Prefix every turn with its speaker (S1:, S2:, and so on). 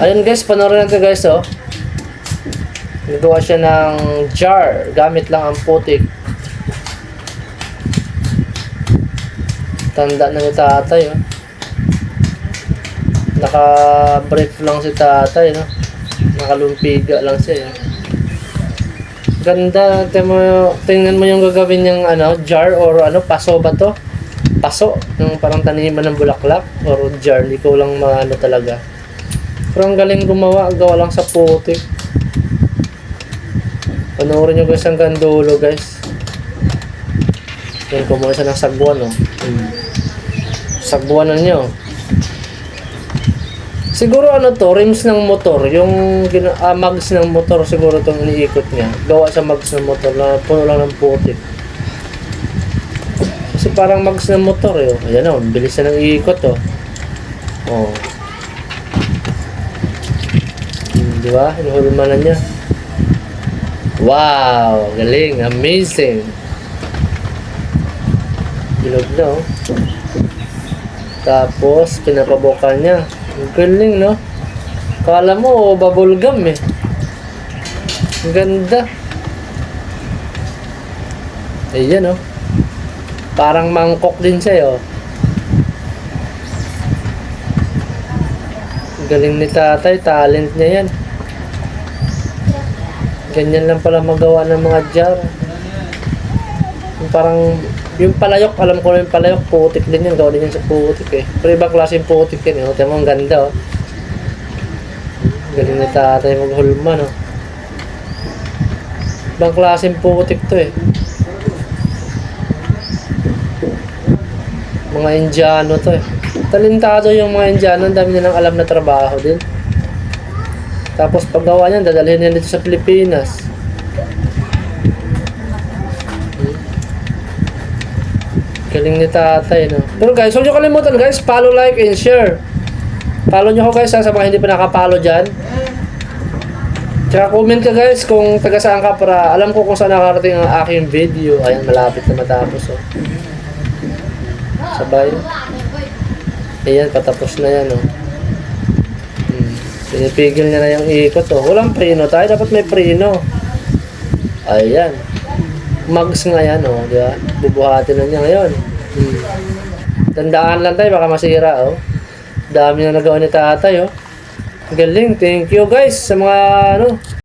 S1: Ayun guys, panoorin natin guys, oh. Nagawa siya ng jar. Gamit lang ang putik. Tanda na ni tatay, oh. Naka-brief lang si tatay, no? Nakalumpiga lang siya, eh. Ganda. Tingnan mo yung gagawin niyang ano, jar or ano, paso ba to? Paso. Yung parang taniman ng bulaklak or jar. Hindi ko lang maano talaga. Pero ang galing gumawa. Gawa lang sa putik. Panoorin nyo guys hanggang dulo guys. Yan, kumuha siya ng sagwan, oh. Sagwanan nyo. Siguro ano to, rims ng motor. Yung mags ng motor siguro itong iniikot niya. Gawa sa mags ng motor na puno lang ng putik. Kasi parang mags ng motor, eh. Ayan, oh, bilis na ng iikot, oh. Oh. Diba? Inuhulmanan niya. Wow! Galing! Amazing! Bilog na, oh. Tapos, pinapabukan niya. Ang galing, no? Kala mo, bubble gum, eh. Ang ganda. Ayan, oh. Parang mangkok din siya, oh. Ang galing ni tatay. Talent niya yan. Ganyan lang pala magawa ng mga jar. Yung parang, yung palayok, alam ko na yung palayok, putik din yan. Gawa din yan sa putik, eh. Pero ibang klaseng putik yan, eh. O, tiyan mo, ang ganda, oh. Galing na tatay maghulma, no. Ibang klaseng putik to, eh. Mga Indiano to, eh. Talentado yung mga Indiano. Ang dami nilang alam na trabaho din. Tapos paggawa niyan, dadalhin niya dito sa Pilipinas. Galing ni tatay, no? Pero guys, huwag nyo kalimutan guys, follow, like, and share. Follow nyo ko guys, sa mga hindi pa nakapollow dyan. Tsaka comment ka guys kung taga saan ka para alam ko kung saan nakarating ang aking video. Ayan, malapit na matapos, oh. Sabay. Ayan, patapos na yan, oh. Pinipigil niya na yung ikot, oh. Walang preno tayo. Dapat may preno. Ayan. Mags nga yan, oh. Diba? Bubuhatin na niya ngayon. Tandaan lang tayo. Baka masira, oh. Dami na nagawa ni tatay, oh. Galing. Thank you, guys. Sa mga, ano,